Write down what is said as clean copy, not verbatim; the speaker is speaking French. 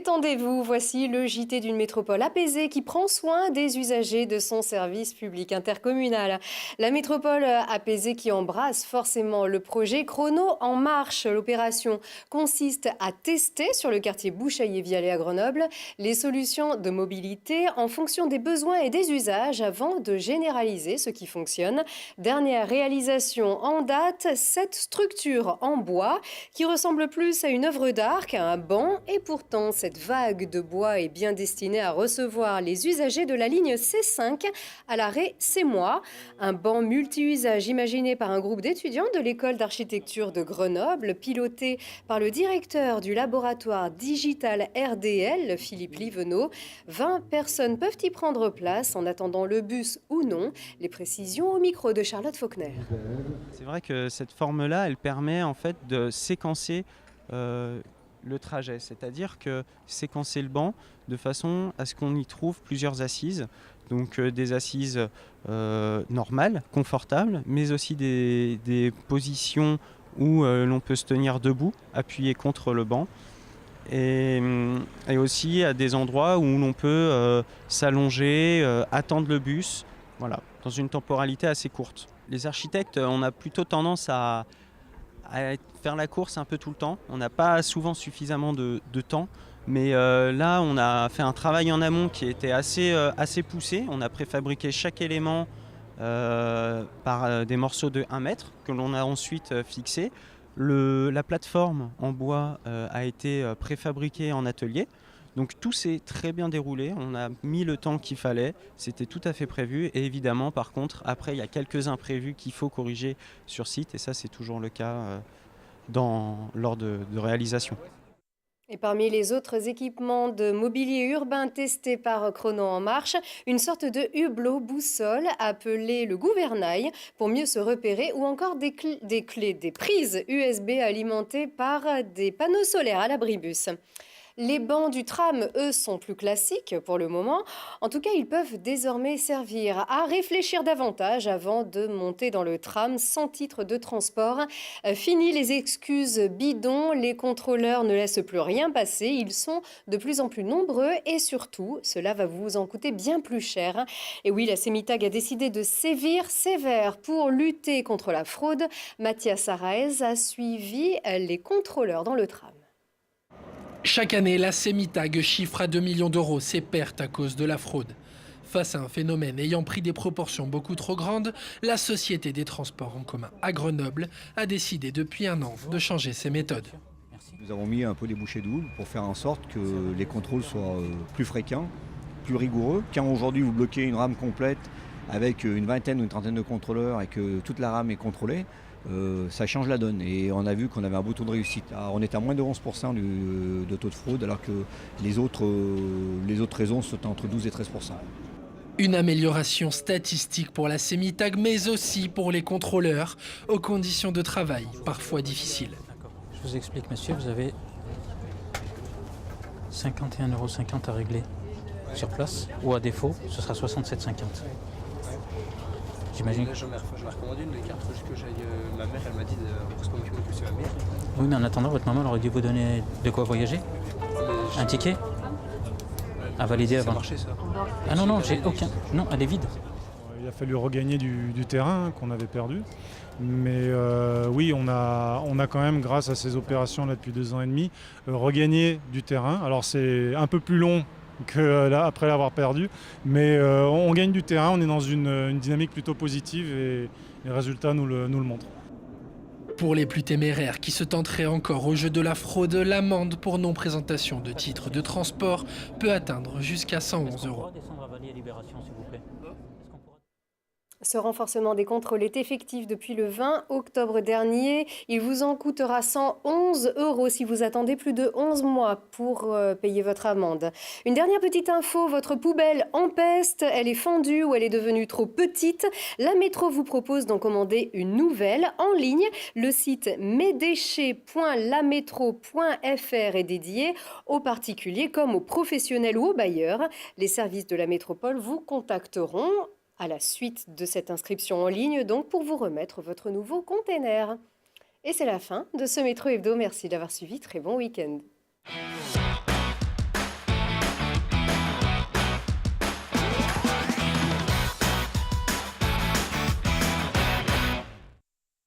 Détendez-vous, voici le JT d'une métropole apaisée qui prend soin des usagers de son service public intercommunal. La métropole apaisée qui embrasse forcément le projet Chrono en marche. L'opération consiste à tester sur le quartier Bouchaillé-Vialet à Grenoble les solutions de mobilité en fonction des besoins et des usages avant de généraliser ce qui fonctionne. Dernière réalisation en date, cette structure en bois qui ressemble plus à une œuvre d'art qu'à un banc et pourtant cette vague de bois est bien destinée à recevoir les usagers de la ligne C5 à l'arrêt C'est moi. Un banc multi-usage imaginé par un groupe d'étudiants de l'école d'architecture de Grenoble, piloté par le directeur du laboratoire digital RDL, Philippe Livenot. 20 personnes peuvent y prendre place en attendant le bus ou non. Les précisions au micro de Charlotte Faulkner. C'est vrai que cette forme-là, elle permet en fait de séquencer le trajet, c'est-à-dire que séquencer le banc de façon à ce qu'on y trouve plusieurs assises, donc des assises normales, confortables, mais aussi des positions où l'on peut se tenir debout, appuyé contre le banc, et aussi à des endroits où l'on peut s'allonger, attendre le bus, voilà, dans une temporalité assez courte. Les architectes, on a plutôt tendance à faire la course un peu tout le temps. On n'a pas souvent suffisamment de temps. Mais là, on a fait un travail en amont qui était assez poussé. On a préfabriqué chaque élément par des morceaux de 1 mètre que l'on a ensuite fixés. La plateforme en bois a été préfabriquée en atelier. Donc tout s'est très bien déroulé, on a mis le temps qu'il fallait, c'était tout à fait prévu. Et évidemment, par contre, après, il y a quelques imprévus qu'il faut corriger sur site. Et ça, c'est toujours le cas lors de réalisation. Et parmi les autres équipements de mobilier urbain testés par Chrono en marche, une sorte de hublot boussole appelé le gouvernail pour mieux se repérer ou encore des prises USB alimentées par des panneaux solaires à l'abribus. Les bancs du tram, eux, sont plus classiques pour le moment. En tout cas, ils peuvent désormais servir à réfléchir davantage avant de monter dans le tram sans titre de transport. Fini les excuses bidons, les contrôleurs ne laissent plus rien passer. Ils sont de plus en plus nombreux et surtout, cela va vous en coûter bien plus cher. Et oui, la CEMITAG a décidé de sévir sévère pour lutter contre la fraude. Mathias Araez a suivi les contrôleurs dans le tram. Chaque année, la CEMITAG chiffre à 2 millions d'euros ses pertes à cause de la fraude. Face à un phénomène ayant pris des proportions beaucoup trop grandes, la Société des transports en commun à Grenoble a décidé depuis 1 an de changer ses méthodes. Nous avons mis un peu des bouchées doubles pour faire en sorte que les contrôles soient plus fréquents, plus rigoureux. Quand aujourd'hui vous bloquez une rame complète avec une vingtaine ou une trentaine de contrôleurs et que toute la rame est contrôlée, ça change la donne. Et on a vu qu'on avait un beau taux de réussite. Alors, on est à moins de 11% de taux de fraude, alors que les autres raisons sont entre 12 et 13%. Une amélioration statistique pour la CEMITAG, mais aussi pour les contrôleurs, aux conditions de travail parfois difficiles. Je vous explique, monsieur, vous avez 51,50 € à régler sur place, ou à défaut, ce sera 67,50 €. J'imagine. Là, je m'ai recommandé une carte, faut juste que j'aille. Ma mère, elle m'a dit de se communiquer plus ma mère. Oui, mais en attendant, votre maman aurait dû vous donner de quoi voyager. Un ticket à valider avant. Ça marchait, ça. Ah non, non, j'ai aucun. Non, elle est vide. Il a fallu regagner du terrain qu'on avait perdu. Mais oui, on a quand même, grâce à ces opérations là depuis 2 ans et demi, regagné du terrain. Alors c'est un peu plus long que là, après l'avoir perdu, mais on gagne du terrain, on est dans une dynamique plutôt positive et les résultats nous le montrent. Pour les plus téméraires qui se tenteraient encore au jeu de la fraude, l'amende pour non-présentation de titre de transport peut atteindre jusqu'à 111 €. Ce renforcement des contrôles est effectif depuis le 20 octobre dernier. Il vous en coûtera 111 € si vous attendez plus de 11 mois pour payer votre amende. Une dernière petite info, votre poubelle empeste, elle est fendue ou elle est devenue trop petite. La métro vous propose d'en commander une nouvelle en ligne. Le site mesdéchets.lamétro.fr est dédié aux particuliers comme aux professionnels ou aux bailleurs. Les services de la métropole vous contacteront à la suite de cette inscription en ligne, donc pour vous remettre votre nouveau container. Et c'est la fin de ce Métro Hebdo. Merci d'avoir suivi. Très bon week-end.